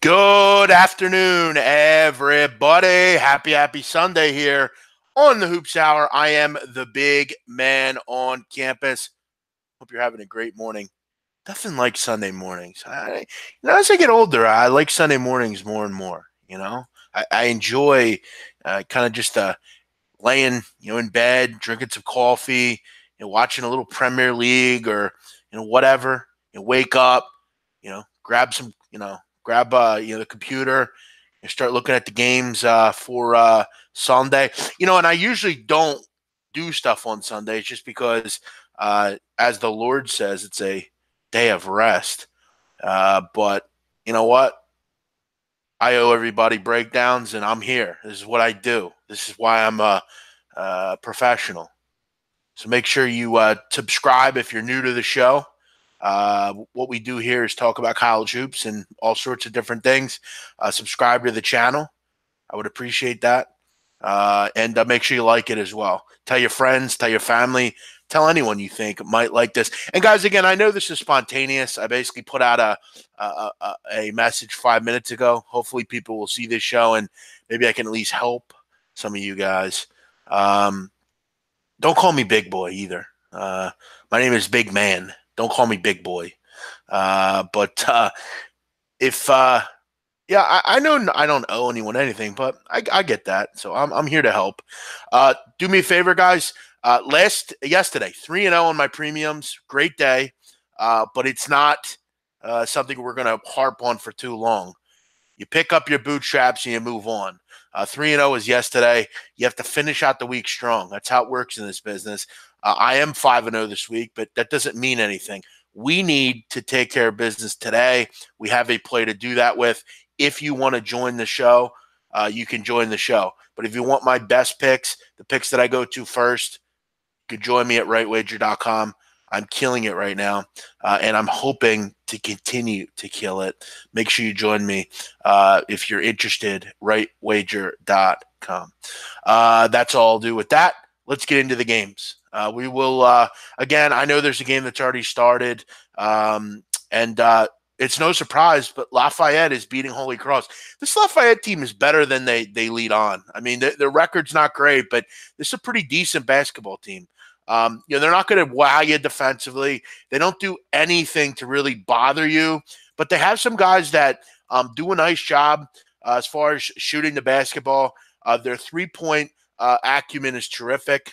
Good afternoon, everybody. Happy Sunday here on the Hoops Hour. I am the big man on campus. Hope you're having a great morning. Nothing like Sunday mornings. As I get older, I like Sunday mornings more and more. I enjoy kind of just laying, in bed, drinking some coffee, watching a little Premier League or whatever. Wake up, grab some, grab the computer and start looking at the games for Sunday. And I usually don't do stuff on Sundays just because, as the Lord says, it's a day of rest. But you know what? I owe everybody breakdowns, and I'm here. This is what I do. This is why I'm a professional. So make sure you subscribe if you're new to the show. What we do here is talk about college hoops and all sorts of different things. Subscribe to the channel. I would appreciate that. And make sure you like it as well. Tell your friends, tell your family, tell anyone you think might like this. And guys, again, I know this is spontaneous. I basically put out a message 5 minutes ago. Hopefully people will see this show and maybe I can at least help some of you guys. Don't call me big boy either. My name is Big Man. Don't call me big boy. I know I don't owe anyone anything, but I get that. So I'm here to help. Do me a favor, guys. Yesterday, 3-0 on my premiums. Great day. But it's not something we're going to harp on for too long. You pick up your bootstraps and you move on. 3-0 is yesterday. You have to finish out the week strong. That's how it works in this business. I am 5-0 this week, but that doesn't mean anything. We need to take care of business today. We have a play to do that with. If you want to join the show, you can join the show. But if you want my best picks, the picks that I go to first, you can join me at rightwager.com. I'm killing it right now, and I'm hoping to continue to kill it. Make sure you join me if you're interested, rightwager.com. That's all I'll do with that. Let's get into the games. We will, again, I know there's a game that's already started, and it's no surprise, but Lafayette is beating Holy Cross. This Lafayette team is better than they lead on. I mean, their record's not great, but this is a pretty decent basketball team. They're not going to wow you defensively. They don't do anything to really bother you, but they have some guys that do a nice job as far as shooting the basketball. Their three-point acumen is terrific.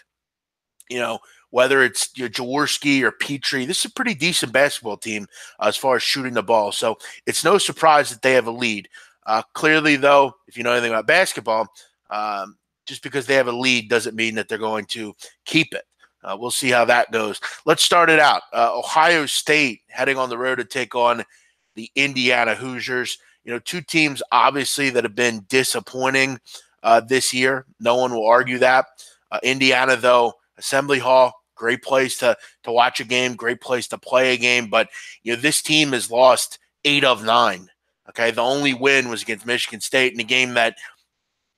Whether it's Jaworski or Petrie, this is a pretty decent basketball team as far as shooting the ball. So it's no surprise that they have a lead. Clearly, though, if you know anything about basketball, just because they have a lead doesn't mean that they're going to keep it. We'll see how that goes. Let's start it out. Ohio State heading on the road to take on the Indiana Hoosiers. Two teams, obviously, that have been disappointing this year. No one will argue that. Indiana, though, Assembly Hall, great place to watch a game, great place to play a game. But, this team has lost 8 of 9. Okay, the only win was against Michigan State in a game that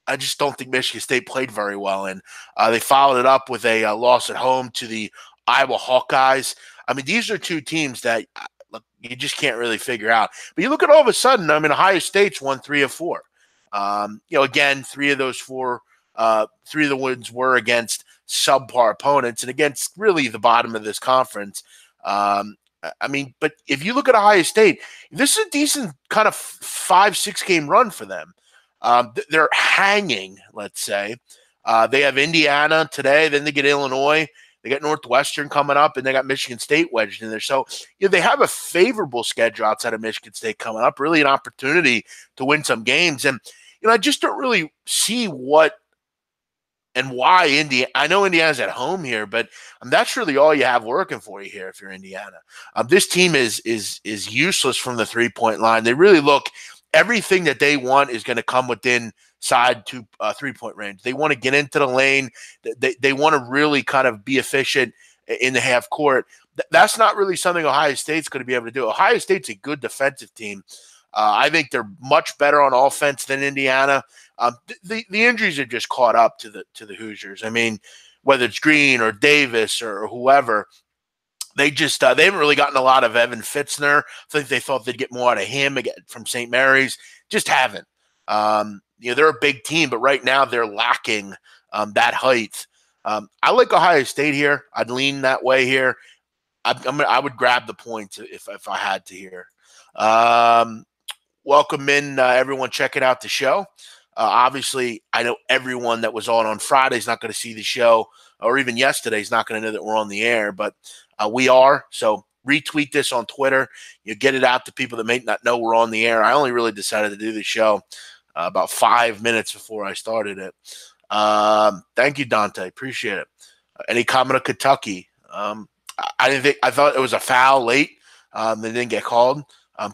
I just don't think Michigan State played very well in. They followed it up with a loss at home to the Iowa Hawkeyes. I mean, these are two teams that you just can't really figure out. But you look at all of a sudden, Ohio State's won 3 of 4. Again, 3 of those 4, 3 of the wins were against subpar opponents and against really the bottom of this conference. But if you look at Ohio State, this is a decent kind of 5-6 game run for them. They're hanging, let's say. They have Indiana today, then they get Illinois. They got Northwestern coming up, and they got Michigan State wedged in there. So they have a favorable schedule outside of Michigan State coming up, really an opportunity to win some games. And, I just don't really see what and why Indiana. I know Indiana's at home here, but that's really all you have working for you here if you're Indiana. This team is useless from the three-point line. They really look – everything that they want is going to come within side to three-point range. They want to get into the lane. They want to really kind of be efficient in the half court. That's not really something Ohio State's going to be able to do. Ohio State's a good defensive team. I think they're much better on offense than Indiana. The injuries have just caught up to the Hoosiers. I mean, whether it's Green or Davis or whoever, they haven't really gotten a lot of Evan Fitzner. I think they thought they'd get more out of him from St. Mary's. Just haven't. They're a big team, but right now they're lacking that height. I like Ohio State here. I'd lean that way here. I would grab the points if I had to here. Welcome in everyone checking out the show. Obviously, I know everyone that was on Friday is not going to see the show, or even yesterday is not going to know that we're on the air, but we are. So retweet this on Twitter. You get it out to people that may not know we're on the air. I only really decided to do the show about 5 minutes before I started it. Thank you, Dante. Appreciate it. Any comment on Kentucky? I thought it was a foul late. They didn't get called.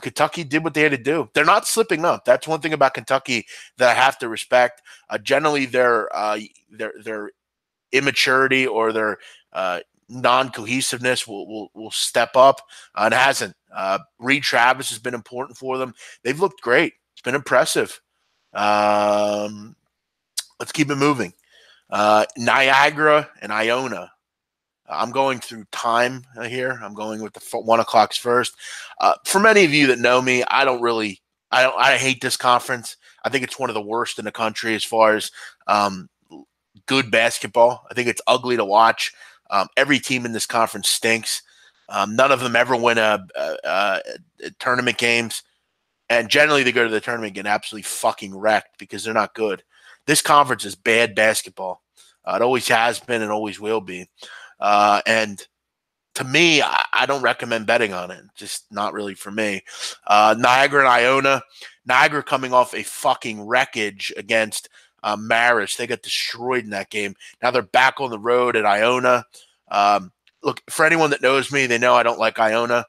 Kentucky did what they had to do. They're not slipping up. That's one thing about Kentucky that I have to respect. Generally, their immaturity or their non-cohesiveness will step up, and it hasn't. Reed Travis has been important for them. They've looked great. It's been impressive. Let's keep it moving. Niagara and Iona. I'm going through time here. I'm going with the 1 o'clocks first. For many of you that know me, I hate this conference. I think it's one of the worst in the country as far as good basketball. I think it's ugly to watch. Every team in this conference stinks. None of them ever win a tournament games. And generally they go to the tournament and get absolutely fucking wrecked because they're not good. This conference is bad basketball. It always has been and always will be. And to me, I don't recommend betting on it. Just not really for me. Niagara and Iona. Niagara coming off a fucking wreckage against Marist. They got destroyed in that game. Now they're back on the road at Iona. Look, for anyone that knows me, they know I don't like Iona.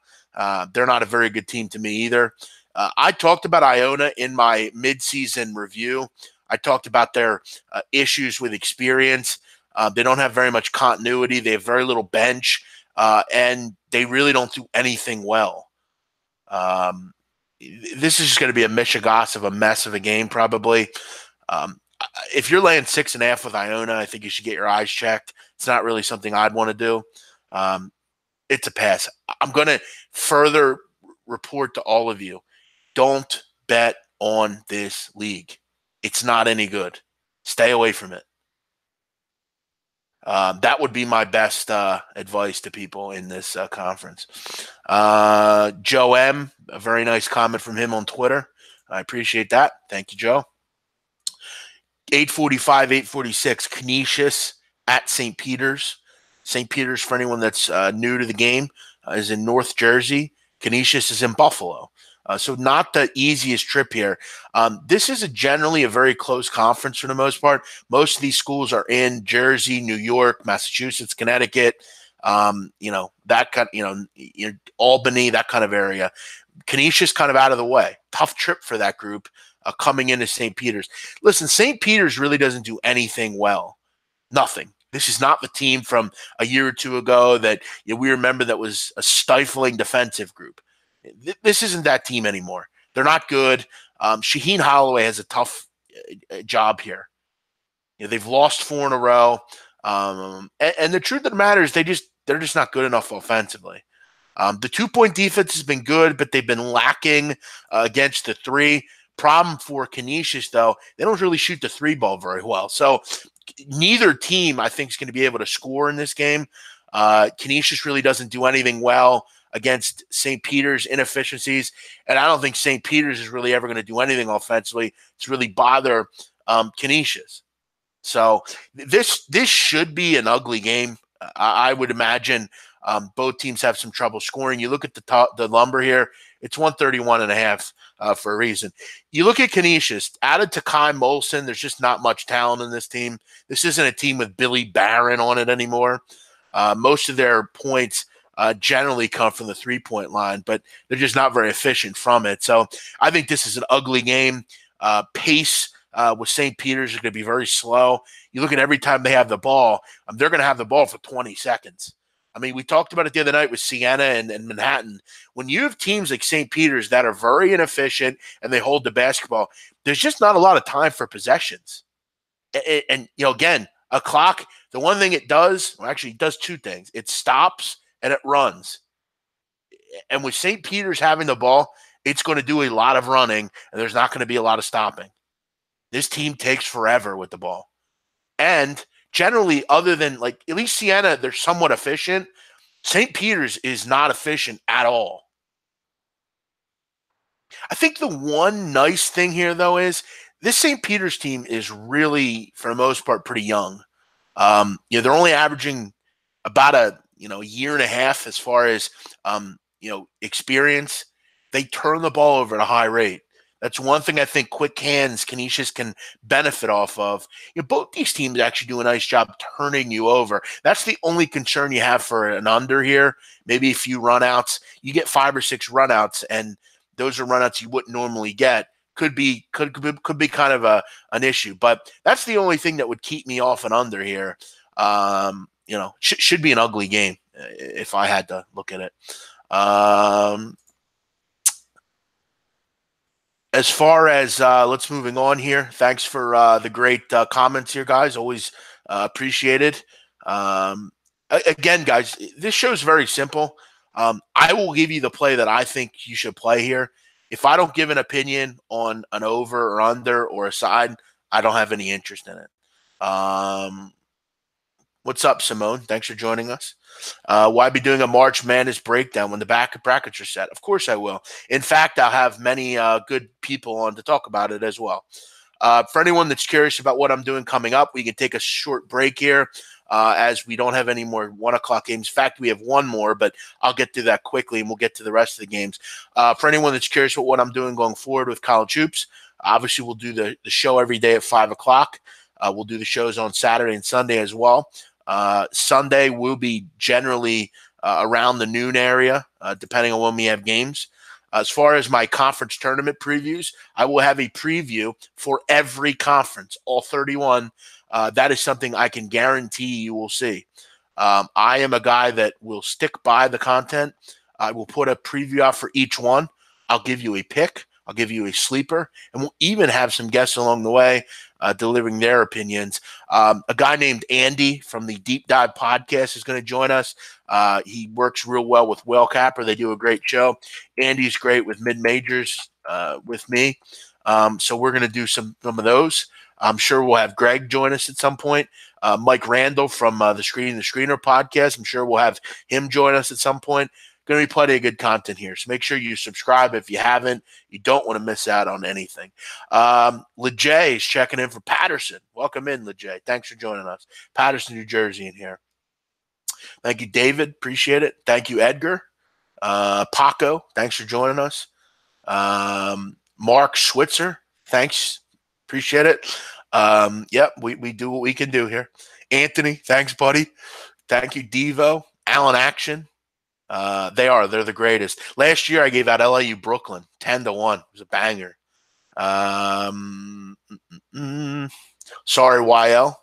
They're not a very good team to me either. I talked about Iona in my midseason review. I talked about their issues with experience. They don't have very much continuity. They have very little bench, and they really don't do anything well. This is just going to be a mishigas of a mess of a game, probably. If you're laying 6.5 with Iona, I think you should get your eyes checked. It's not really something I'd want to do. It's a pass. I'm going to further report to all of you, don't bet on this league. It's not any good. Stay away from it. That would be my best advice to people in this conference. Joe M., a very nice comment from him on Twitter. I appreciate that. Thank you, Joe. 845, 846, Canisius at St. Peter's. St. Peter's, for anyone that's new to the game, is in North Jersey. Canisius is in Buffalo. So not the easiest trip here. This is generally a very close conference for the most part. Most of these schools are in Jersey, New York, Massachusetts, Connecticut, that kind, Albany, that kind of area. Canisius kind of out of the way. Tough trip for that group coming into St. Peter's. Listen, St. Peter's really doesn't do anything well. Nothing. This is not the team from a year or two ago that we remember that was a stifling defensive group. This isn't that team anymore. They're not good. Shaheen Holloway has a tough job here. They've lost 4 in a row. And the truth of the matter is they're just not good enough offensively. The 2-point defense has been good, but they've been lacking against the 3. Problem for Canisius, though, they don't really shoot the 3 ball very well. So neither team, I think, is going to be able to score in this game. Canisius really doesn't do anything well against St. Peter's inefficiencies, and I don't think St. Peter's is really ever going to do anything offensively to really bother Canisius. So this should be an ugly game. I would imagine both teams have some trouble scoring. You look at the number here; it's 131.5 for a reason. You look at Canisius, added to Kai Molson. There's just not much talent in this team. This isn't a team with Billy Barron on it anymore. Most of their points generally come from the 3-point line, but they're just not very efficient from it. So I think this is an ugly game. Pace with St. Peter's is going to be very slow. You look at every time they have the ball, they're going to have the ball for 20 seconds. I mean, we talked about it the other night with Siena and Manhattan. When you have teams like St. Peter's that are very inefficient and they hold the basketball, there's just not a lot of time for possessions. And again, a clock, the one thing it does, well, actually it does 2 things. It stops and it runs. And with St. Peter's having the ball, it's going to do a lot of running, and there's not going to be a lot of stopping. This team takes forever with the ball. And generally, other than like at least Siena, they're somewhat efficient. St. Peter's is not efficient at all. I think the one nice thing here, though, is this St. Peter's team is really, for the most part, pretty young. They're only averaging about a year and a half as far as experience. They turn the ball over at a high rate. That's one thing I think quick hands Canisius can benefit off of. Both these teams actually do a nice job turning you over. That's the only concern you have for an under here. Maybe a few runouts. You get 5 or 6 runouts, and those are runouts you wouldn't normally get. Could be kind of an issue, but that's the only thing that would keep me off and under here. Should be an ugly game if I had to look at it. As far as let's moving on here. Thanks for the great comments here, guys. Always appreciated. Again, guys, this show is very simple. I will give you the play that I think you should play here. If I don't give an opinion on an over or under or a side, I don't have any interest in it. What's up, Simone? Thanks for joining us. Why be doing a March Madness breakdown when the brackets are set? Of course I will. In fact, I'll have many good people on to talk about it as well. For anyone that's curious about what I'm doing coming up, we can take a short break here as we don't have any more 1 o'clock games. In fact, we have one more, but I'll get through that quickly, and we'll get to the rest of the games. For anyone that's curious about what I'm doing going forward with college hoops, obviously we'll do the show every day at 5 o'clock. We'll do the shows on Saturday and Sunday as well. Sunday will be generally around the noon area, depending on when we have games. As far as my conference tournament previews, I will have a preview for every conference, all 31. That is something I can guarantee you will see. I am a guy that will stick by the content. I will put a preview out for each one. I'll give you a pick. I'll give you a sleeper, and we'll even have some guests along the way delivering their opinions. A guy named Andy from the Deep Dive podcast is going to join us. He works real well with Whale Capper. They do a great show. Andy's great with mid-majors with me. So we're going to do some of those. I'm sure we'll have Greg join us at some point. Mike Randall from the Screen the Screener podcast. I'm sure we'll have him join us at some point. Going to be plenty of good content here. So make sure you subscribe if you haven't. You don't want to miss out on anything. LeJay is checking in for Patterson. Welcome in, LeJay. Thanks for joining us. Patterson, New Jersey in here. Thank you, David. Appreciate it. Thank you, Edgar. Paco, thanks for joining us. Mark Schwitzer, thanks. Appreciate it. Yep, we do what we can do here. Anthony, thanks, buddy. Thank you, Devo. Alan Action. They're the greatest. Last year I gave out LIU Brooklyn 10-1. It was a banger. Sorry, YL.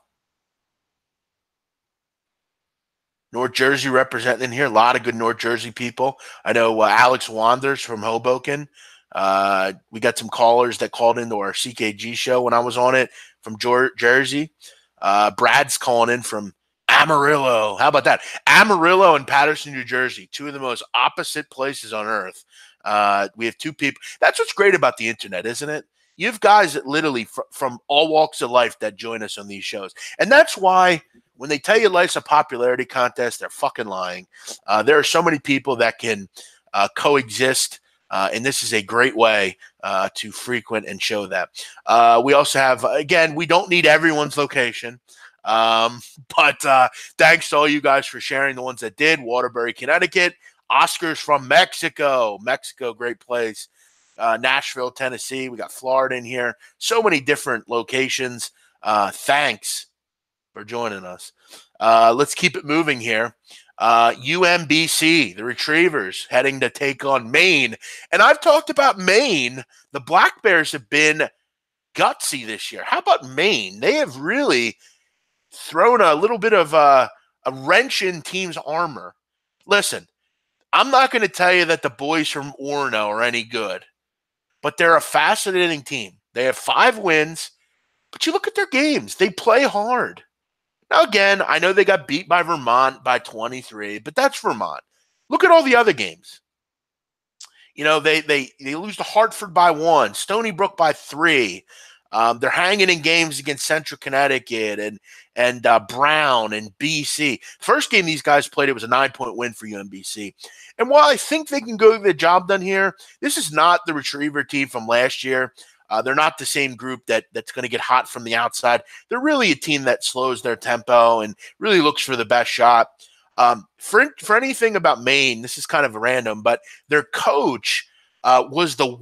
North Jersey representing here. A lot of good North Jersey people. I know Alex Wanders from Hoboken. We got some callers that called into our CKG show when I was on it from Jersey. Brad's calling in from Amarillo. How about that? Amarillo and Patterson, New Jersey, two of the most opposite places on earth. We have two people. That's what's great about the internet, isn't it? You have guys that literally from all walks of life that join us on these shows. And that's why when they tell you life's a popularity contest, they're fucking lying. There are so many people that can coexist, and this is a great way to frequent and show that. We also have, again, we don't need everyone's location. But thanks to all you guys for sharing, the ones that did. Waterbury, Connecticut. Oscar's from Mexico. Mexico, great place. Nashville, Tennessee. We got Florida in here. So many different locations. Thanks for joining us. Let's keep it moving here. UMBC, the Retrievers, heading to take on Maine. And I've talked about Maine. The Black Bears have been gutsy this year. How about Maine? They have really thrown a little bit of a wrench in team's armor. Listen, I'm not going to tell you that the boys from Orono are any good, but they're a fascinating team. They have 5 wins, but you look at their games. They play hard. Now, again, I know they got beat by Vermont by 23, but that's Vermont. Look at all the other games. They lose to Hartford by 1, Stony Brook by 3. They're hanging in games against Central Connecticut and Brown and BC. First game these guys played, it was a 9-point win for UMBC. And while I think they can go get the job done here, this is not the Retriever team from last year. They're not the same group that's going to get hot from the outside. They're really a team that slows their tempo and really looks for the best shot. For anything about Maine, this is kind of random, but their coach was the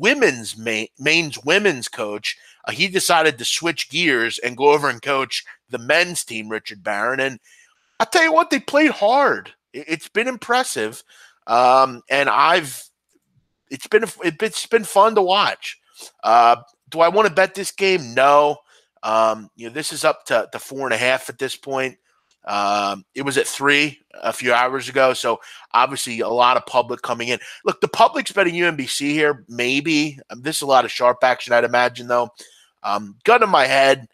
Maine's women's coach. He decided to switch gears and go over and coach the men's team, Richard Barron. And I'll tell you what, they played hard. It's been impressive, and it's been fun to watch. Do I want to bet this game? No. This is up to 4.5 at this point. It was at 3 a few hours ago, so obviously a lot of public coming in. Look, the public's betting UMBC here, maybe. This is a lot of sharp action, I'd imagine, though. Gun in my head,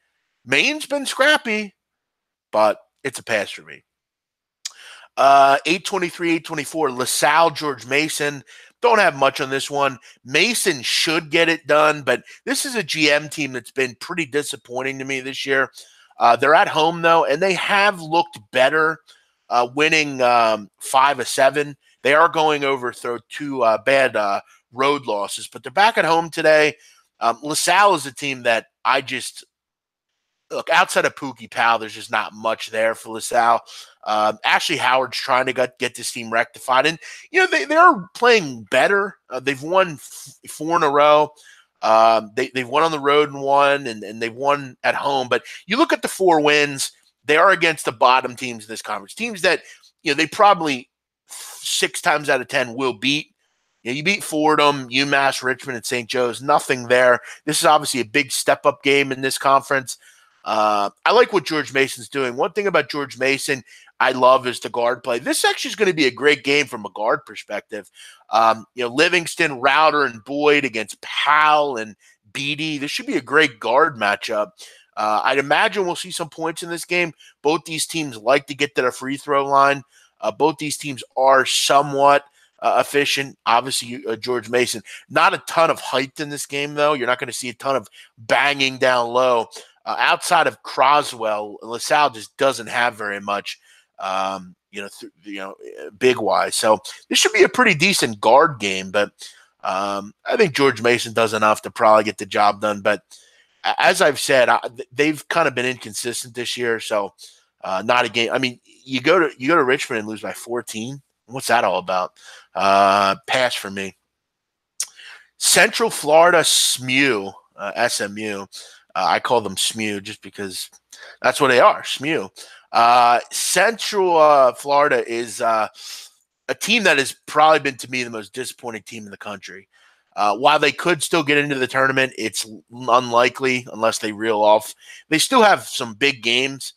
Maine's been scrappy, but it's a pass for me. 823, 824, LaSalle, George Mason. Don't have much on this one. Mason should get it done, but this is a GM team that's been pretty disappointing to me this year. They're at home, though, and they have looked better, winning 5 of 7. They are going over through 2 bad road losses, but they're back at home today. LaSalle is a team that I just – look, outside of Pookie Powell, there's just not much there for LaSalle. Ashley Howard's trying to get this team rectified. And, they're playing better. They've won 4 in a row. They've won on the road and won, and they've won at home. But you look at the 4 wins, they are against the bottom teams in this conference, teams that, they probably 6 times out of 10 will beat. You beat Fordham, UMass, Richmond, and St. Joe's. Nothing there. This is obviously a big step-up game in this conference. I like what George Mason's doing. One thing about George Mason I love is the guard play. This actually is going to be a great game from a guard perspective. Livingston, Router, and Boyd against Powell and Beatty. This should be a great guard matchup. I'd imagine we'll see some points in this game. Both these teams like to get to the free throw line. Both these teams are somewhat efficient. Obviously, George Mason. Not a ton of height in this game, though. You're not going to see a ton of banging down low. Outside of Croswell, LaSalle just doesn't have very much, big wise. So this should be a pretty decent guard game, but I think George Mason does enough to probably get the job done. But as I've said, they've kind of been inconsistent this year, so not a game. I mean, you go to Richmond and lose by 14. What's that all about? Pass for me. Central Florida SMU. I call them SMU just because that's what they are, SMU. Central Florida is a team that has probably been, to me, the most disappointing team in the country. While they could still get into the tournament, it's unlikely unless they reel off. They still have some big games.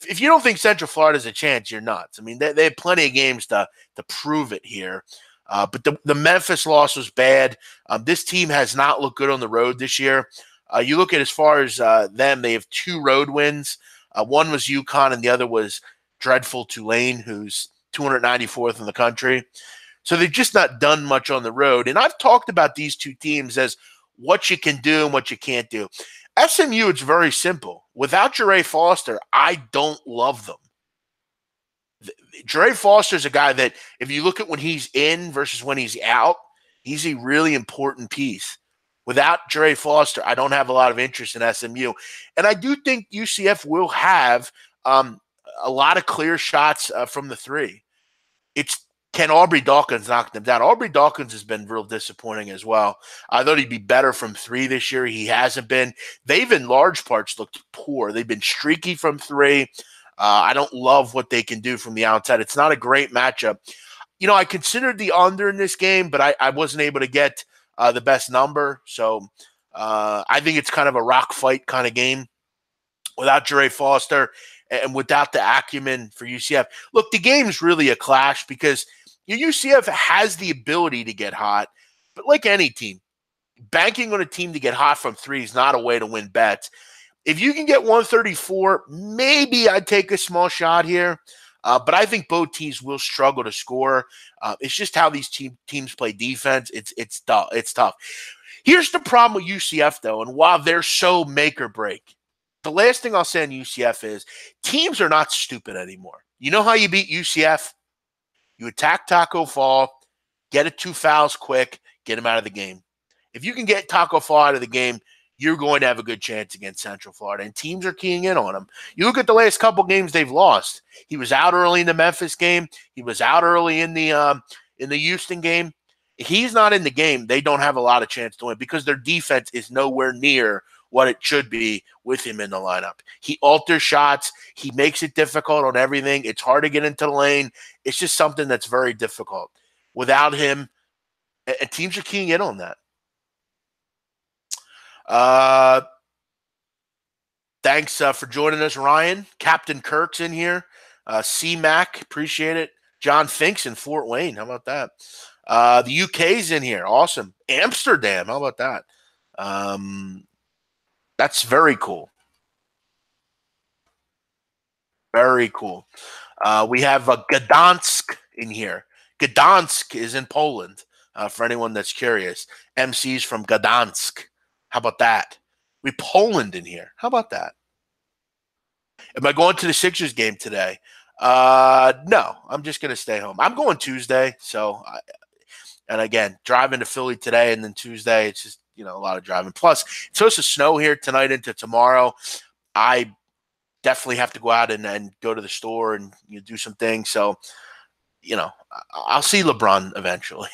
If you don't think Central Florida has a chance, you're nuts. I mean, they have plenty of games to prove it here. But the Memphis loss was bad. This team has not looked good on the road this year. You look at as far as them, they have 2 road wins. One was UConn and the other was dreadful Tulane, who's 294th in the country. So they've just not done much on the road. And I've talked about these 2 teams as what you can do and what you can't do. SMU, it's very simple. Without Jere Foster, I don't love them. Jere Foster is a guy that if you look at when he's in versus when he's out, he's a really important piece. Without Jere Foster, I don't have a lot of interest in SMU. And I do think UCF will have a lot of clear shots from the 3. Can Aubrey Dawkins knock them down? Aubrey Dawkins has been real disappointing as well. I thought he'd be better from 3 this year. He hasn't been. They've, in large parts, looked poor. They've been streaky from 3. I don't love what they can do from the outside. It's not a great matchup. I considered the under in this game, but I wasn't able to get the best number. So I think it's kind of a rock fight kind of game without Jere Foster and without the acumen for UCF. Look, the game's really a clash because UCF has the ability to get hot, but like any team, banking on a team to get hot from 3 is not a way to win bets. If you can get 134, maybe I'd take a small shot here. But I think both teams will struggle to score. It's just how these teams play defense. It's tough. It's tough. Here's the problem with UCF, though, and while they're so make or break, the last thing I'll say on UCF is teams are not stupid anymore. You know how you beat UCF? You attack Taco Fall, get it 2 fouls quick, get him out of the game. If you can get Taco Fall out of the game, you're going to have a good chance against Central Florida, and teams are keying in on him. You look at the last couple games they've lost. He was out early in the Memphis game. He was out early in the Houston game. He's not in the game. They don't have a lot of chance to win because their defense is nowhere near what it should be with him in the lineup. He alters shots. He makes it difficult on everything. It's hard to get into the lane. It's just something that's very difficult. Without him, and teams are keying in on that. Thanks for joining us, Ryan. Captain Kirk's in here. C-Mac, appreciate it. John Finks in Fort Wayne. How about that? The UK's in here. Awesome. Amsterdam. How about that? That's very cool. Very cool. We have Gdansk in here. Gdansk is in Poland, for anyone that's curious. MC's from Gdansk. How about that? We Poland in here. How about that? Am I going to the Sixers game today? No, I'm just going to stay home. I'm going Tuesday. And again, driving to Philly today and then Tuesday, it's just, a lot of driving. Plus, it's supposed to snow here tonight into tomorrow. I definitely have to go out and go to the store and do some things. So, I'll see LeBron eventually.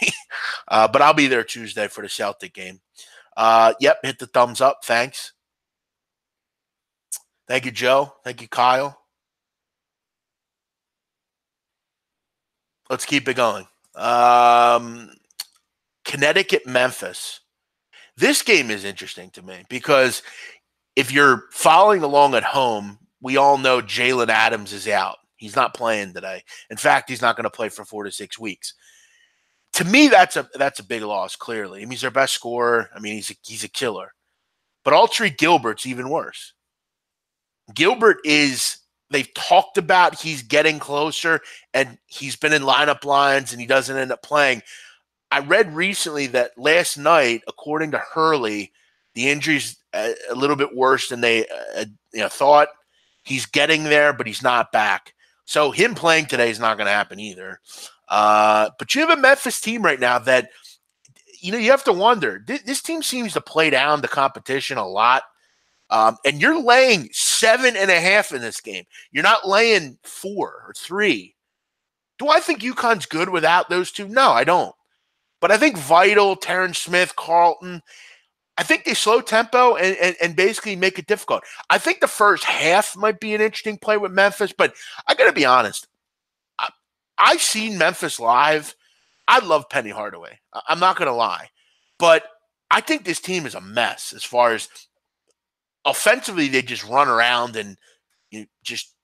But I'll be there Tuesday for the Celtic game. Yep, hit the thumbs up. Thanks. Thank you, Joe. Thank you, Kyle. Let's keep it going. Connecticut, Memphis. This game is interesting to me because if you're following along at home, we all know Jalen Adams is out. He's not playing today. In fact, he's not going to play for 4 to 6 weeks. To me, that's a big loss, clearly. I mean, he's their best scorer. I mean, he's a killer. But Altree Gilbert's even worse. Gilbert they've talked about he's getting closer, and he's been in lineup lines, and he doesn't end up playing. I read recently that last night, according to Hurley, the injury's a little bit worse than they thought. He's getting there, but he's not back. So him playing today is not going to happen either. But you have a Memphis team right now that, you have to wonder. This team seems to play down the competition a lot. And you're laying 7.5 in this game. You're not laying 4 or 3. Do I think UConn's good without those two? No, I don't. But I think Vital, Terrence Smith, Carlton, I think they slow tempo and basically make it difficult. I think the first half might be an interesting play with Memphis, but I got to be honest. I've seen Memphis live. I love Penny Hardaway. I'm not going to lie. But I think this team is a mess as far as offensively. They just run around and just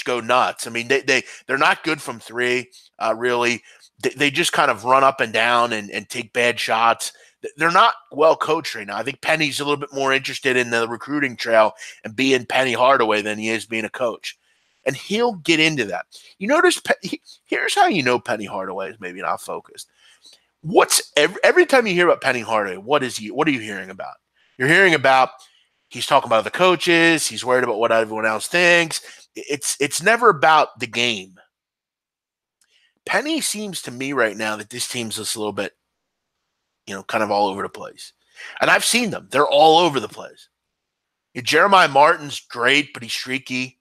go nuts. I mean, they're not good from 3, really. They just kind of run up and down and take bad shots. They're not well coached right now. I think Penny's a little bit more interested in the recruiting trail and being Penny Hardaway than he is being a coach. And he'll get into that. You notice, here's how you know Penny Hardaway is maybe not focused. Every time you hear about Penny Hardaway, what are you hearing about? You're hearing about he's talking about the coaches. He's worried about what everyone else thinks. It's never about the game. Penny seems to me right now that this team's just a little bit, kind of all over the place. And I've seen them. They're all over the place. Jeremiah Martin's great, but he's streaky.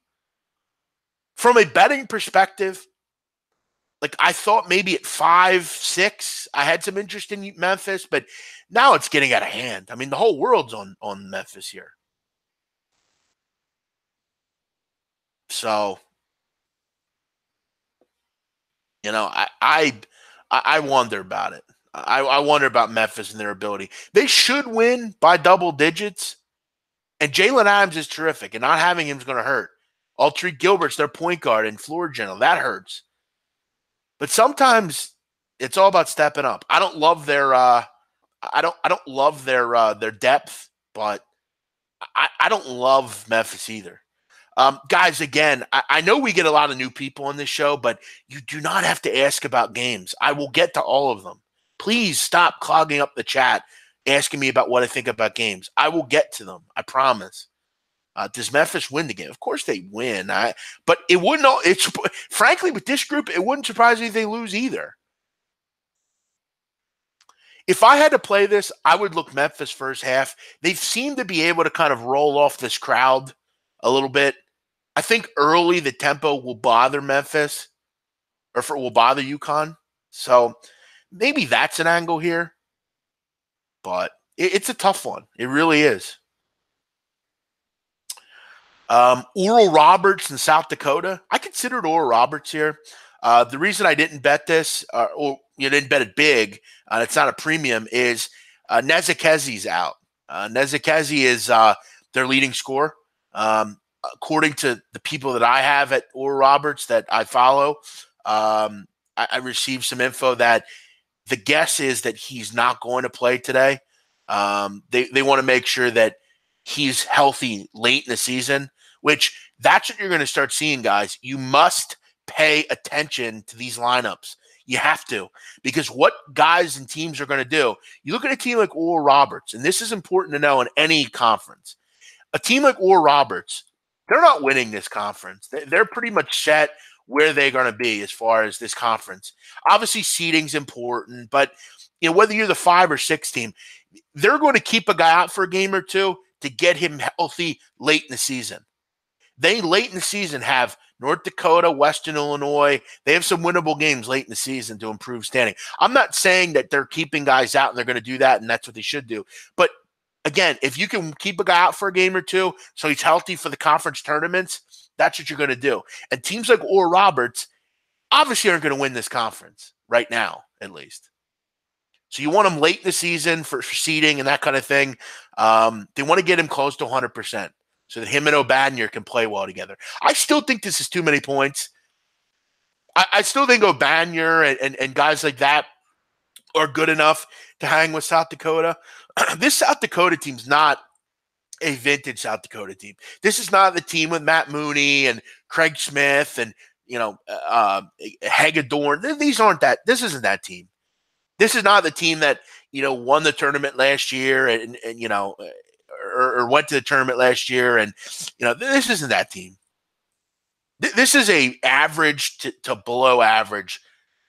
From a betting perspective, I thought maybe at 5-6, I had some interest in Memphis, but now it's getting out of hand. I mean, the whole world's on Memphis here. So, I wonder about it. I wonder about Memphis and their ability. They should win by double digits, and Jalen Adams is terrific, and not having him is going to hurt. Altree Gilbert's their point guard and floor general. That hurts. But sometimes it's all about stepping up. I don't love their depth, but I don't love Memphis either. Guys, again, I know we get a lot of new people on this show, but you do not have to ask about games. I will get to all of them. Please stop clogging up the chat asking me about what I think about games. I will get to them. I promise. Does Memphis win the game? Of course they win. But it wouldn't. It's frankly with this group, it wouldn't surprise me if they lose either. If I had to play this, I would look Memphis first half. They seem to be able to kind of roll off this crowd a little bit. I think early the tempo will bother Memphis or will bother UConn. So maybe that's an angle here. But it's a tough one. It really is. Oral Roberts in South Dakota. I considered Oral Roberts here. The reason I didn't bet this, or you didn't bet it big, it's not a premium, is Nezekezi's out. Nezekezi is their leading scorer. According to the people that I have at Oral Roberts that I follow, I received some info that the guess is that he's not going to play today. They want to make sure that he's healthy late in the season, which that's what you're going to start seeing, guys. You must pay attention to these lineups. You have to, because what guys and teams are going to do, you look at a team like Oral Roberts, and this is important to know in any conference. A team like Oral Roberts, they're not winning this conference. They're pretty much set where they're going to be as far as this conference. Obviously, seeding's important, but whether you're the 5 or 6 team, they're going to keep a guy out for a game or two to get him healthy late in the season. They late in the season have North Dakota, Western Illinois. They have some winnable games late in the season to improve standing. I'm not saying that they're keeping guys out and they're going to do that and that's what they should do. But again, if you can keep a guy out for a game or two so he's healthy for the conference tournaments, that's what you're going to do. And teams like Oral Roberts obviously aren't going to win this conference right now, at least. So you want him late in the season for seeding and that kind of thing. They want to get him close to 100% so that him and O'Banier can play well together. I still think this is too many points. I still think O'Banier and guys like that are good enough to hang with South Dakota. This South Dakota team's not a vintage South Dakota team. This is not the team with Matt Mooney and Craig Smith and Hagedorn. These aren't that. This isn't that team. This is not the team that won the tournament last year and or went to the tournament last year and this isn't that team. This is a average to below average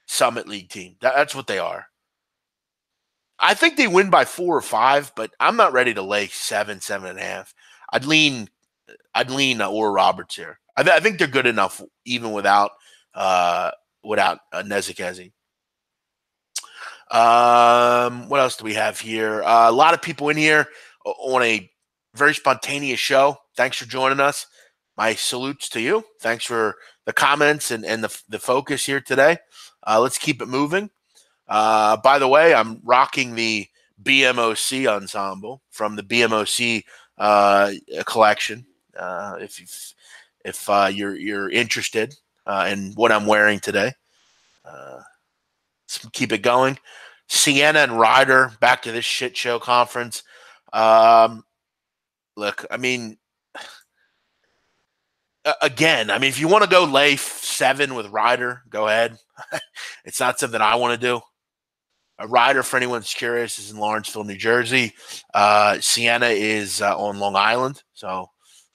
Summit League team. That's what they are. I think they win by 4 or 5, but I'm not ready to lay 7, 7.5. I'd lean Oral Roberts here. I think they're good enough even without Nezekezi. What else do we have here? A lot of people in here on a very spontaneous show. Thanks for joining us. My salutes to you. Thanks for the comments and the focus here today. Let's keep it moving. By the way, I'm rocking the BMOC ensemble from the BMOC collection. If you're interested in what I'm wearing today, let's keep it going. Sienna and Ryder back to this shit show conference. Look, I mean, again, if you want to go lay 7 with Ryder, go ahead. It's not something I want to do. A Ryder, for anyone who's curious, is in Lawrenceville, New Jersey. Sienna is on Long Island, so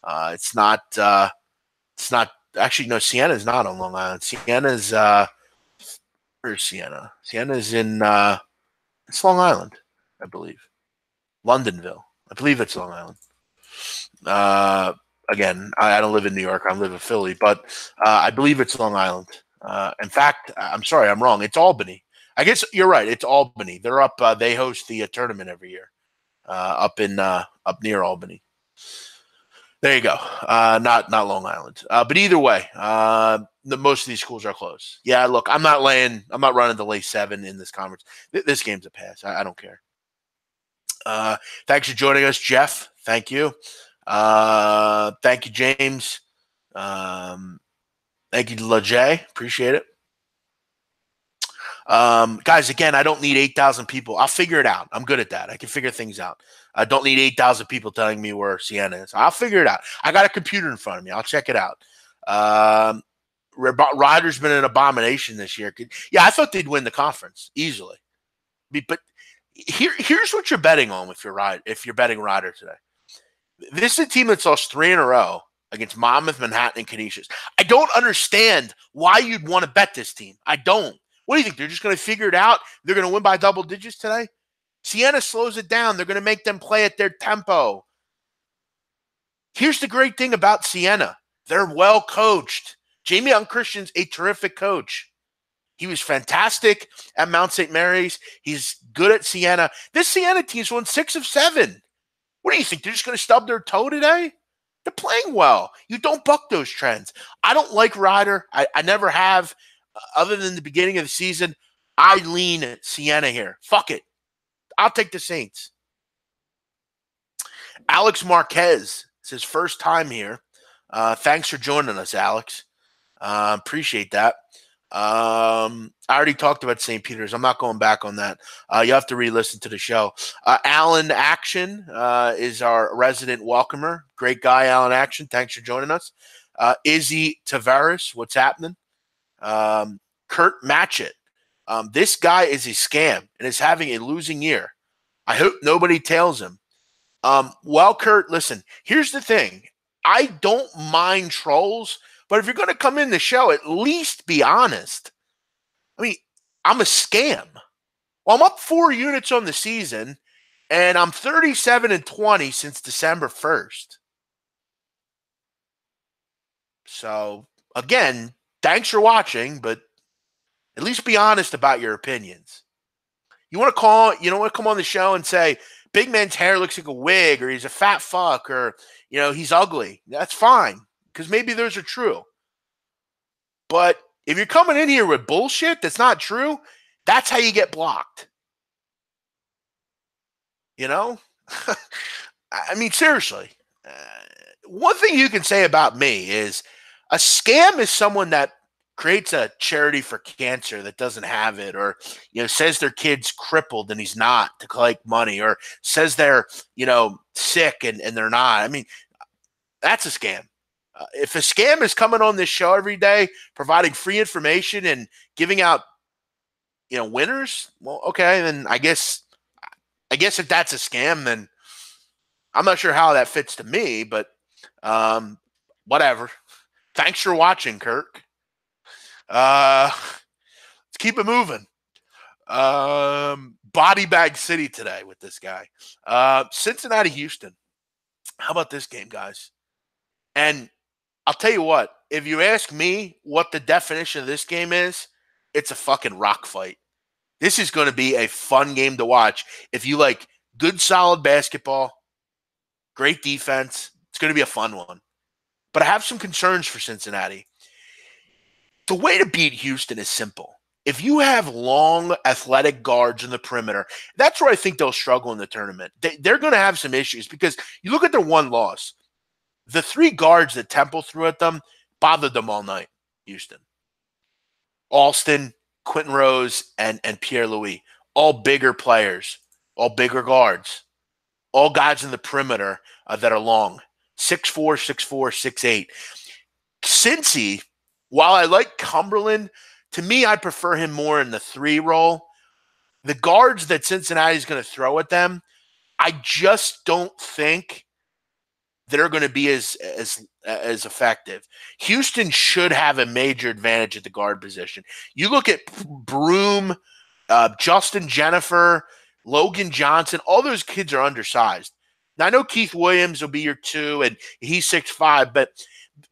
it's not. It's not actually. No, Sienna is not on Long Island. Sienna's where's Sienna? Sienna's in it's Long Island, I believe. Londonville, I believe it's Long Island. Again, I don't live in New York. I live in Philly, but I believe it's Long Island. In fact, I'm sorry, I'm wrong. It's Albany. I guess you're right. It's Albany. They're up. They host the tournament every year up near Albany. There you go. Not Long Island. But either way, most of these schools are close. Yeah, look, I'm not running to lay 7 in this conference. This game's a pass. I don't care. Thanks for joining us, Jeff. Thank you. Thank you, James. Thank you, LaJay. Appreciate it. Guys, again, I don't need 8,000 people. I'll figure it out. I'm good at that. I can figure things out. I don't need 8,000 people telling me where Siena is. I'll figure it out. I got a computer in front of me. I'll check it out. Ryder's been an abomination this year. Yeah, I thought they'd win the conference easily. But here's what you're betting on if you're betting Ryder today. This is a team that's lost 3 in a row against Monmouth, Manhattan, and Canisius. I don't understand why you'd want to bet this team. I don't. What do you think? They're just going to figure it out? They're going to win by double digits today? Siena slows it down. They're going to make them play at their tempo. Here's the great thing about Siena. They're well coached. Jamie Christian's a terrific coach. He was fantastic at Mount St. Mary's. He's good at Siena. This Siena team's won 6 of 7. What do you think? They're just going to stub their toe today? They're playing well. You don't buck those trends. I don't like Ryder. I never have. Other than the beginning of the season, I lean at Siena here. Fuck it. I'll take the Saints. Alex Marquez. It's his first time here. Thanks for joining us, Alex. Appreciate that. I already talked about St. Peter's. I'm not going back on that. You have to re-listen to the show. Alan Action is our resident welcomer. Great guy, Alan Action. Thanks for joining us. Izzy Tavares, what's happening? Kurt Matchett. This guy is a scam and is having a losing year. I hope nobody tails him. Well, Kurt, listen, here's the thing. I don't mind trolls, but if you're going to come in the show, at least be honest. I mean, I'm a scam. Well, I'm up 4 units on the season, and I'm 37-20 since December 1st. So, again, thanks for watching, but at least be honest about your opinions. You want to come on the show and say, Big Man's hair looks like a wig, or he's a fat fuck, or, he's ugly. That's fine, because maybe those are true. But if you're coming in here with bullshit that's not true, that's how you get blocked. I mean, seriously. One thing you can say about me is a scam is someone that creates a charity for cancer that doesn't have it, or says their kid's crippled and he's not to collect money, or says they're sick and they're not. I mean, that's a scam. If a scam is coming on this show every day, providing free information and giving out winners, well, okay, then I guess if that's a scam, then I'm not sure how that fits to me, but whatever. Thanks for watching, Kirk. Let's keep it moving. Body bag city today with this guy. Cincinnati, Houston. How about this game, guys? And I'll tell you what, if you ask me what the definition of this game is, it's a fucking rock fight. This is going to be a fun game to watch. If you like good, solid basketball, great defense, it's going to be a fun one. But I have some concerns for Cincinnati. The way to beat Houston is simple. If you have long, athletic guards in the perimeter, that's where I think they'll struggle in the tournament. They're going to have some issues because you look at their one loss. The 3 guards that Temple threw at them bothered them all night, Houston. Alston, Quentin Rose, and Pierre-Louis, all bigger players, all bigger guards, all guys in the perimeter that are long, 6'4", 6'4", 6'8". Cincy, while I like Cumberland, to me, I prefer him more in the 3 role. The guards that Cincinnati is going to throw at them, I just don't think they're going to be as effective. Houston should have a major advantage at the guard position. You look at Broom, Justin Jennifer, Logan Johnson, all those kids are undersized. Now, I know Keith Williams will be your 2, and he's 6'5", but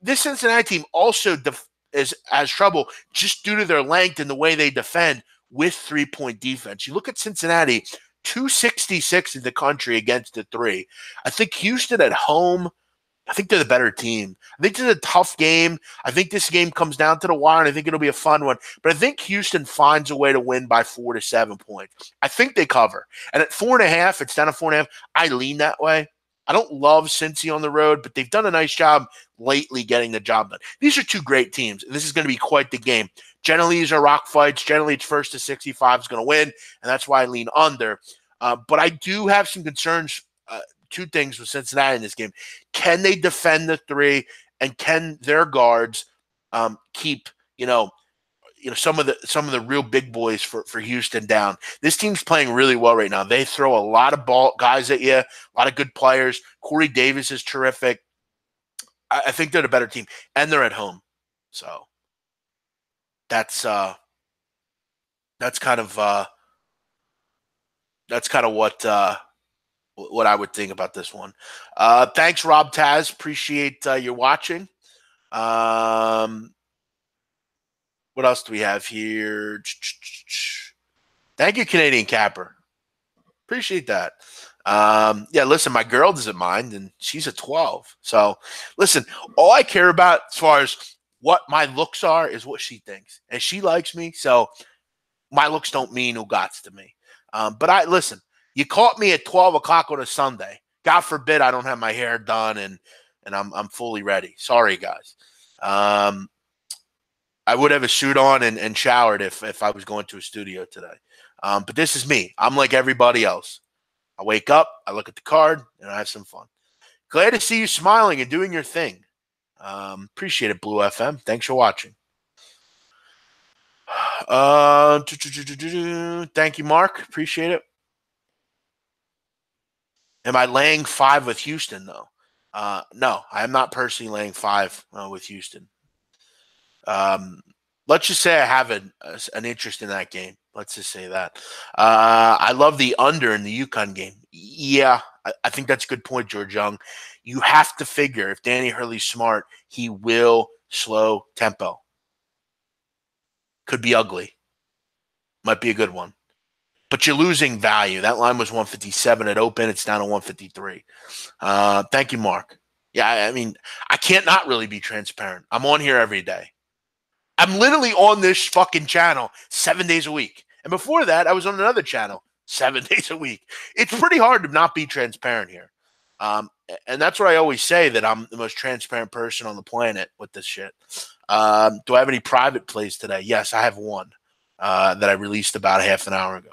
this Cincinnati team also has trouble just due to their length and the way they defend with 3-point defense. You look at Cincinnati, 266 in the country against the 3. I think Houston at home, I think they're the better team. I think this is a tough game. I think this game comes down to the wire, and I think it'll be a fun one. But I think Houston finds a way to win by 4 to 7 points. I think they cover. And at 4.5, it's down to 4.5. I lean that way. I don't love Cincy on the road, but they've done a nice job lately getting the job done. These are two great teams, and this is going to be quite the game. Generally, these are rock fights. Generally, it's first to 65 is going to win, and that's why I lean under. But I do have some concerns. Two things with Cincinnati in this game. Can they defend the three, and can their guards keep some of the real big boys for Houston down? This team's playing really well right now. They throw a lot of ball guys at you, a lot of good players. Corey Davis is terrific. I think they're the better team, and they're at home. So that's kind of what I would think about this one. Thanks, Rob Taz. Appreciate your watching. What else do we have here? Thank you, Canadian Capper. Appreciate that. Yeah, listen, my girl doesn't mind, and she's a 12. So, listen, all I care about as far as what my looks are is what she thinks. And she likes me, so my looks don't mean ugats to me. But listen, you caught me at 12 o'clock on a Sunday. God forbid I don't have my hair done and I'm fully ready. Sorry, guys. I would have a suit on and showered if I was going to a studio today. But this is me. I'm like everybody else. I wake up, I look at the card, and I have some fun. Glad to see you smiling and doing your thing. Appreciate it, Blue FM. Thanks for watching. Thank you, Mark. Appreciate it. Am I laying 5 with Houston, though? No, I am not personally laying 5 with Houston. Let's just say I have an interest in that game. Let's just say that. I love the under in the UConn game. Yeah, I think that's a good point, George Young. You have to figure if Danny Hurley's smart, he will slow tempo. Could be ugly. Might be a good one. But you're losing value. That line was 157 at open. It's down to 153. Thank you, Mark. Yeah, I mean, I can't not really be transparent. I'm on here every day. I'm literally on this fucking channel 7 days a week. And before that, I was on another channel 7 days a week. It's pretty hard to not be transparent here. And that's what I always say, that I'm the most transparent person on the planet with this shit. Do I have any private plays today? Yes, I have one that I released about half an hour ago.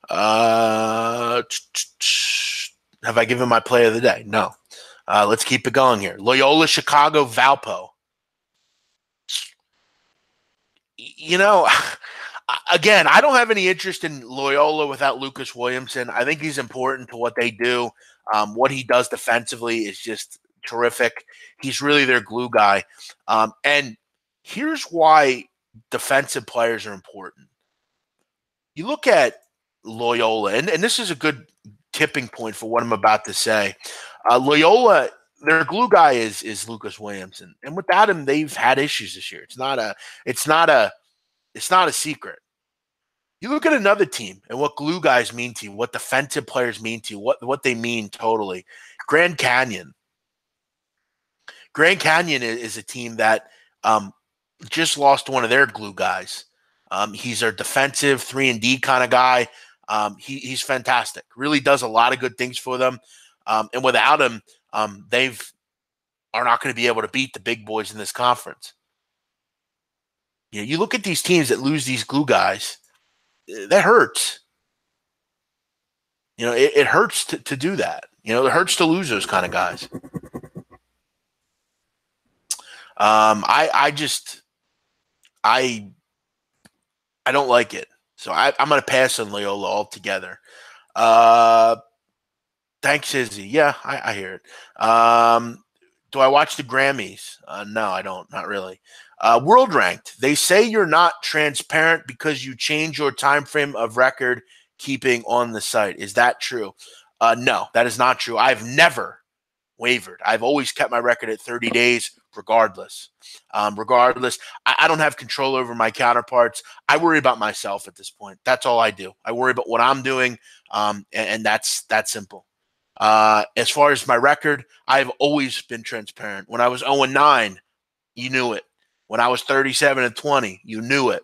Have I given my play of the day? No. Let's keep it going here. Loyola Chicago Valpo. Again, I don't have any interest in Loyola without Lucas Williamson. I think he's important to what they do. What he does defensively is just terrific. He's really their glue guy. And here's why defensive players are important. You look at Loyola, and this is a good tipping point for what I'm about to say. Loyola, their glue guy is Lucas Williamson, and without him, they've had issues this year. It's not a secret. You look at another team and what glue guys mean to you, what defensive players mean to you, what they mean totally. Grand Canyon. Grand Canyon is a team that just lost one of their glue guys. He's their defensive 3-and-D kind of guy. He's fantastic. Really does a lot of good things for them. And without him, they are not going to be able to beat the big boys in this conference. You look at these teams that lose these glue guys, that hurts. It hurts to do that. It hurts to lose those kind of guys. I don't like it. So I'm going to pass on Loyola altogether. Thanks, Izzy. Yeah, I hear it. Do I watch the Grammys? No, I don't. Not really. World Ranked. They say you're not transparent because you change your time frame of record keeping on the site. Is that true? No, that is not true. I've never wavered. I've always kept my record at 30 days regardless. I don't have control over my counterparts. I worry about myself at this point. That's all I do. I worry about what I'm doing, and that's that simple. As far as my record, I've always been transparent. When I was 0-9, you knew it. When I was 37-20, you knew it.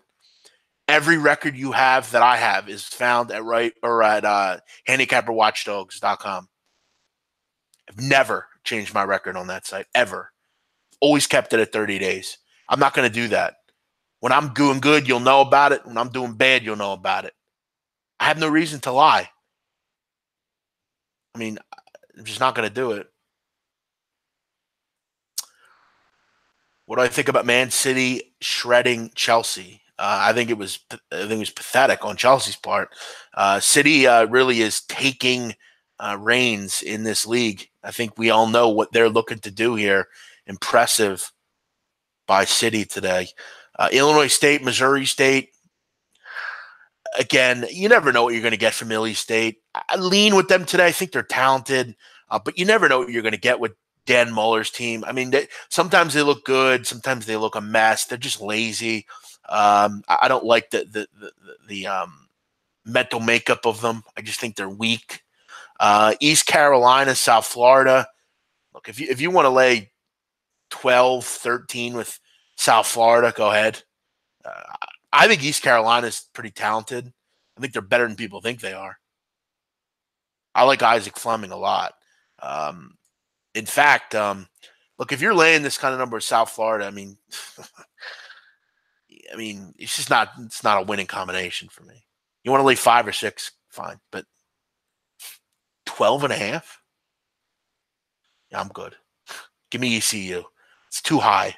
Every record you have that I have is found at handicapperwatchdogs.com. I've never changed my record on that site, ever. Always kept it at 30 days. I'm not going to do that. When I'm doing good, you'll know about it. When I'm doing bad, you'll know about it. I have no reason to lie. I mean, I'm just not going to do it. What do I think about Man City shredding Chelsea? I think it was pathetic on Chelsea's part. City really is taking reins in this league. I think we all know what they're looking to do here. Impressive by City today. Illinois State, Missouri State. Again, you never know what you're going to get from Illy State. I lean with them today. I think they're talented, but you never know what you're going to get with Dan Muller's team. I mean, sometimes they look good, sometimes they look a mess. They're just lazy. I don't like the mental makeup of them. I just think they're weak. East Carolina, South Florida. Look, if you want to lay 12, 13 with South Florida, go ahead. I think East Carolina is pretty talented. I think they're better than people think they are. I like Isaac Fleming a lot. In fact, look, if you're laying this kind of number of South Florida, I mean, it's just not. It's not a winning combination for me. You want to lay 5 or 6, fine, but 12.5? Yeah, I'm good. Give me ECU. It's too high.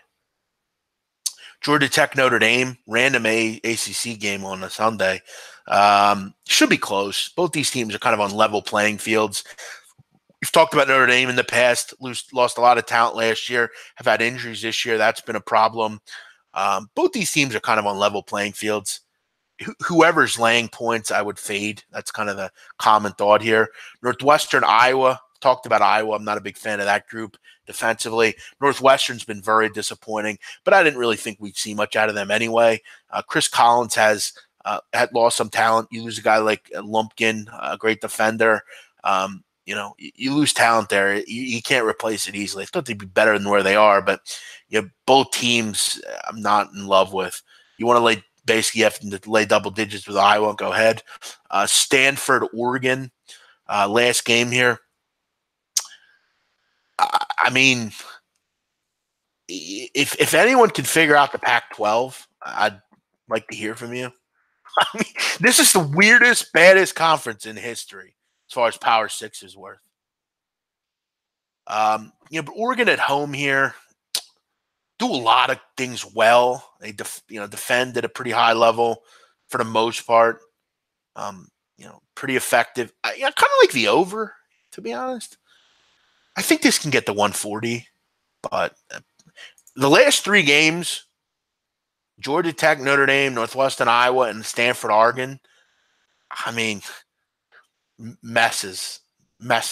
Georgia Tech, Notre Dame, random ACC game on a Sunday. Should be close. Both these teams are kind of on level playing fields. We've talked about Notre Dame in the past. Lost a lot of talent last year. Have had injuries this year. That's been a problem. Both these teams are kind of on level playing fields. Whoever's laying points, I would fade. That's kind of the common thought here. Northwestern, Iowa. Talked about Iowa. I'm not a big fan of that group defensively. Northwestern's been very disappointing, but I didn't really think we'd see much out of them anyway. Chris Collins had lost some talent. You lose a guy like Lumpkin, a great defender. You lose talent there. You can't replace it easily. I thought they'd be better than where they are, but both teams I'm not in love with. You want to lay basically you have to lay double digits with Iowa. Go ahead. Stanford, Oregon, last game here. I mean, if anyone can figure out the Pac-12, I'd like to hear from you. I mean, this is the weirdest, baddest conference in history as far as Power 6 is worth. But Oregon at home here do a lot of things well. They defend at a pretty high level for the most part. Pretty effective. I kind of like the over, to be honest. I think this can get to 140, but the last 3 games, Georgia Tech, Notre Dame, Northwestern, Iowa, and Stanford, Oregon, I mean, messes. Like I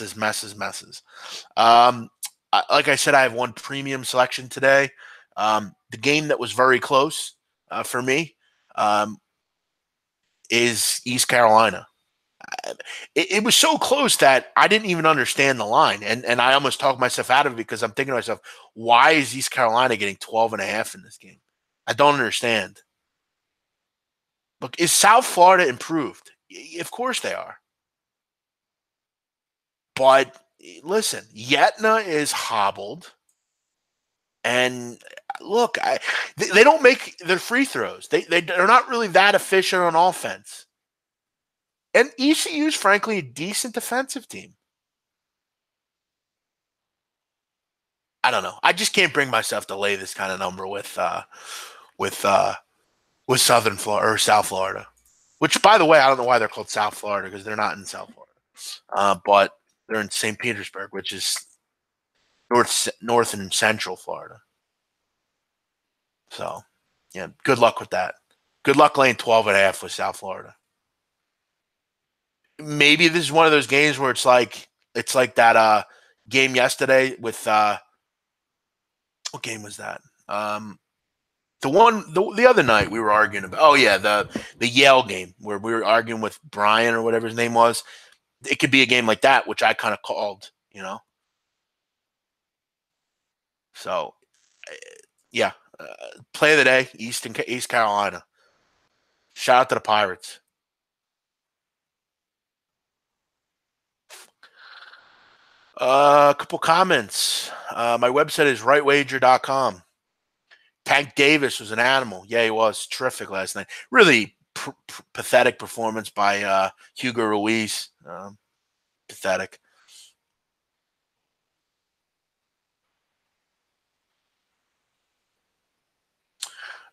said, I have one premium selection today. The game that was very close for me is East Carolina. It was so close that I didn't even understand the line. And I almost talked myself out of it because I'm thinking to myself, why is East Carolina getting 12.5 in this game? I don't understand. Look, is South Florida improved? Of course they are. But listen, Yetna is hobbled. And look, they don't make their free throws. They're not really that efficient on offense. And ECU is, frankly, a decent defensive team. I don't know. I just can't bring myself to lay this kind of number with Southern Florida or South Florida. Which, by the way, I don't know why they're called South Florida because they're not in South Florida, but they're in St. Petersburg, which is north and central Florida. So, yeah, good luck with that. Good luck laying 12.5 with South Florida. Maybe this is one of those games where it's like that game yesterday with what game was that? The other night we were arguing about. Oh yeah, the Yale game where we were arguing with Brian or whatever his name was. It could be a game like that, which I kind of called. So yeah, play of the day, East Carolina. Shout out to the Pirates. A couple comments. My website is rightwager.com. Tank Davis was an animal. Yeah, he was terrific last night. Really pathetic performance by Hugo Ruiz. Pathetic.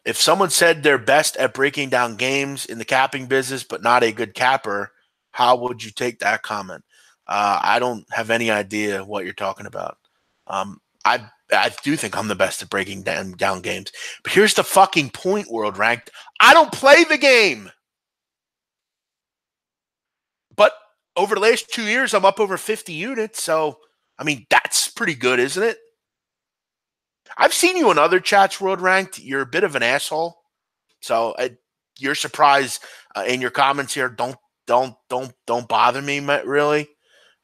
If someone said they're best at breaking down games in the capping business, but not a good capper, how would you take that comment? I don't have any idea what you're talking about. I do think I'm the best at breaking down games. But here's the fucking point, World Ranked. I don't play the game. But over the last 2 years, I'm up over 50 units. So, I mean, that's pretty good, isn't it? I've seen you in other chats, World Ranked. You're a bit of an asshole. So your surprise in your comments here don't bother me really.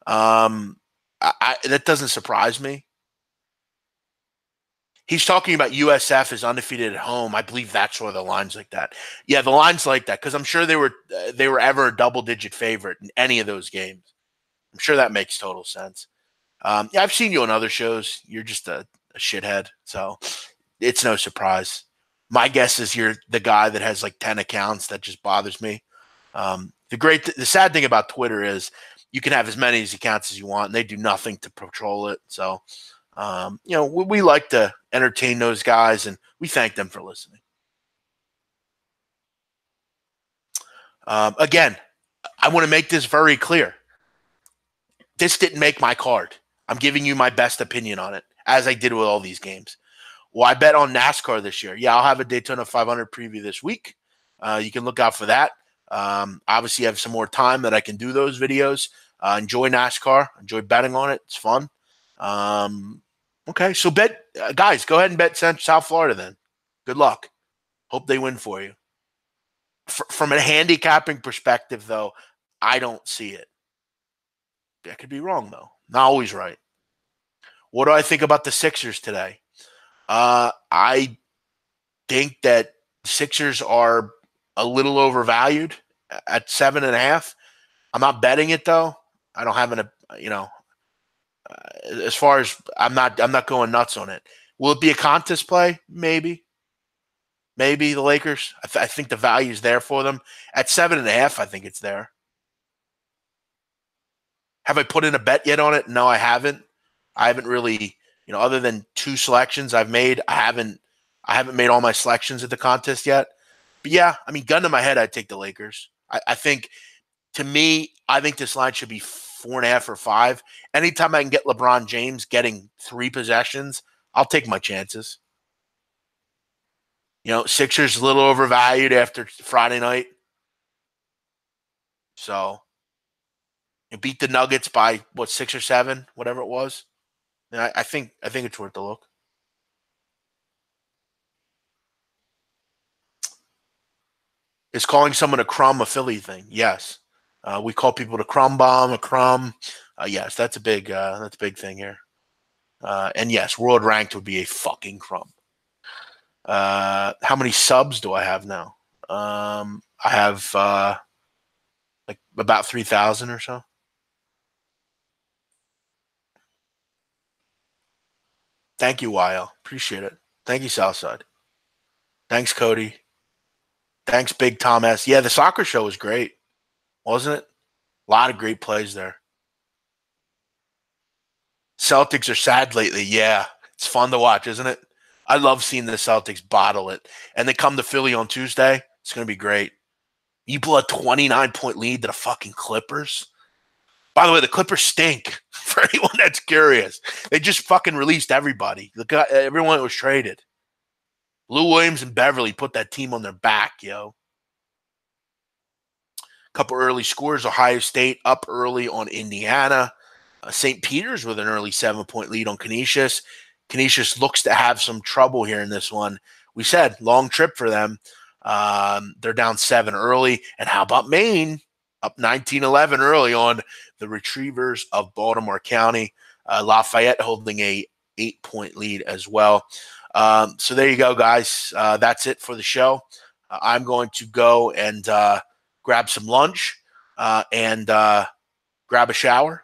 That doesn't surprise me. He's talking about USF is undefeated at home. I believe that's where the line's like that. Yeah, the line's like that because I'm sure they were ever a double-digit favorite in any of those games. I'm sure that makes total sense. Yeah, I've seen you on other shows. You're just a shithead, so it's no surprise. My guess is you're the guy that has like 10 accounts. That just bothers me. The sad thing about Twitter is you can have as many accounts as you want, and they do nothing to patrol it. So, we like to entertain those guys, and we thank them for listening. Again, I want to make this very clear. This didn't make my card. I'm giving you my best opinion on it, as I did with all these games. Well, I bet on NASCAR this year. Yeah, I'll have a Daytona 500 preview this week. You can look out for that. Obviously, I have some more time that I can do those videos. Enjoy NASCAR. Enjoy betting on it. It's fun. Okay, so guys, go ahead and bet South Florida then. Good luck. Hope they win for you. From a handicapping perspective, though, I don't see it. I could be wrong, though. Not always right. What do I think about the Sixers today? I think that Sixers are a little overvalued at 7.5. I'm not betting it though. I don't have as far as I'm not going nuts on it. Will it be a contest play? Maybe the Lakers. I think the value is there for them at 7.5. I think it's there. Have I put in a bet yet on it? No, I haven't. I haven't really. Other than 2 selections I've made, I haven't made all my selections at the contest yet. But yeah, I mean, gun to my head, I'd take the Lakers. I think, to me, I think this line should be 4.5 or 5. Anytime I can get LeBron James getting 3 possessions, I'll take my chances. Sixers a little overvalued after Friday night. So, you beat the Nuggets by, 6 or 7, whatever it was. And I think it's worth a look. Is calling someone a crumb a Philly thing? Yes. We call people the crumb bomb, a crumb. Yes, that's a big thing here. And yes, world ranked would be a fucking crumb. How many subs do I have now? I have like about 3,000 or so. Thank you, YL. Appreciate it. Thank you, Southside. Thanks, Cody. Thanks, Big Tom S. Yeah, the soccer show was great, wasn't it? A lot of great plays there. Celtics are sad lately. Yeah, it's fun to watch, isn't it? I love seeing the Celtics bottle it. And they come to Philly on Tuesday. It's going to be great. You blow a 29-point lead to the fucking Clippers. By the way, the Clippers stink, for anyone that's curious. They just fucking released everybody. Everyone that was traded. Lou Williams and Beverly put that team on their back, yo. Couple early scores. Ohio State up early on Indiana. St. Peter's with an early 7-point lead on Canisius. Canisius looks to have some trouble here in this one. We said long trip for them. They're down 7 early. And how about Maine? Up 19-11 early on the Retrievers of Baltimore County. Lafayette holding a 8-point lead as well. So there you go, guys. That's it for the show. I'm going to go and grab some lunch and grab a shower.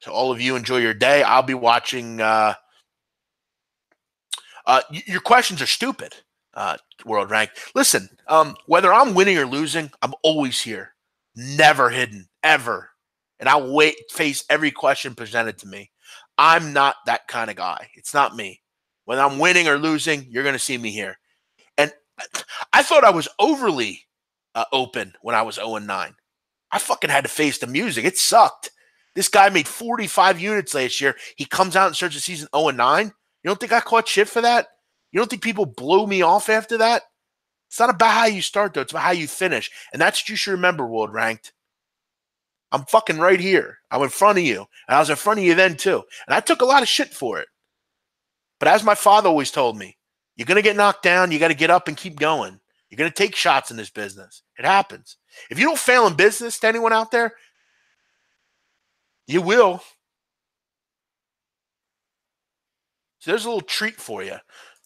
So all of you enjoy your day. I'll be watching. Your questions are stupid, World Rank. Listen, whether I'm winning or losing, I'm always here. Never hidden, ever. And I'll face every question presented to me. I'm not that kind of guy. It's not me. Whether I'm winning or losing, you're going to see me here. And I thought I was overly open when I was 0-9. I fucking had to face the music. It sucked. This guy made 45 units last year. He comes out and starts the season 0-9. You don't think I caught shit for that? You don't think people blow me off after that? It's not about how you start, though. It's about how you finish. And that's what you should remember, World Ranked. I'm fucking right here. I'm in front of you. And I was in front of you then, too. And I took a lot of shit for it. But as my father always told me, you're going to get knocked down. You got to get up and keep going. You're going to take shots in this business. It happens. If you don't fail in business, to anyone out there, you will. So there's a little treat for you.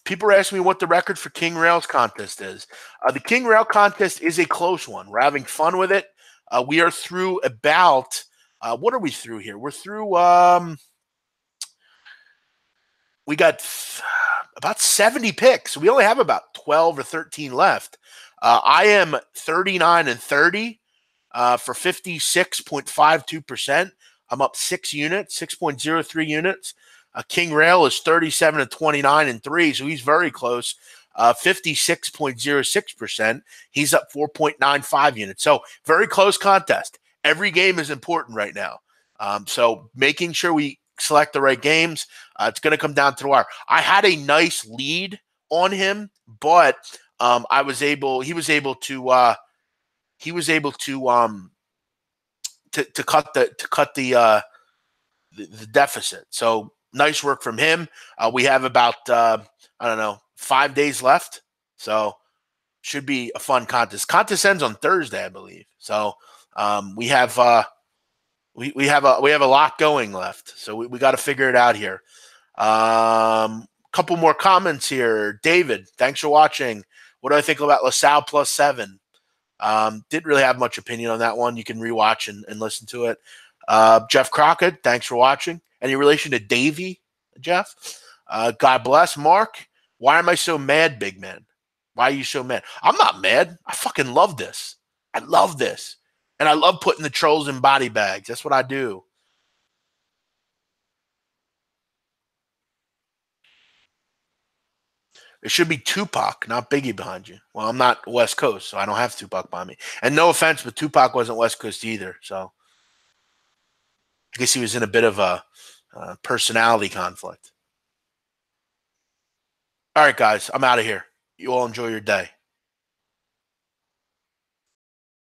People are asking me what the record for King Rails contest is. The King Rail contest is a close one. We're having fun with it. We are through about, what are we through here? We're through, we got about 70 picks. We only have about 12 or 13 left. I am 39-30 for 56.52%. I'm up 6 units, 6.03 units. King Rail is 37-29-3, so he's very close. 56.06%. He's up 4.95 units. So very close contest. Every game is important right now. So making sure we select the right games. It's going to come down to the wire. I had a nice lead on him, but he was able to cut the deficit. So nice work from him. We have about 5 days left, so should be a fun contest. Contest ends on Thursday, I believe. So we have we have a lot going left. So we got to figure it out here. Couple more comments here. David, thanks for watching. What do I think about LaSalle +7? Didn't really have much opinion on that one. You can rewatch and listen to it. Jeff Crockett, thanks for watching. Any relation to Davey, Jeff? God bless. Mark, why am I so mad, big man? Why are you so mad? I'm not mad. I fucking love this. I love this. And I love putting the trolls in body bags. That's what I do. It should be Tupac, not Biggie behind you. Well, I'm not West Coast, so I don't have Tupac behind me. And no offense, but Tupac wasn't West Coast either. So I guess he was in a bit of a personality conflict. All right, guys, I'm out of here. You all enjoy your day.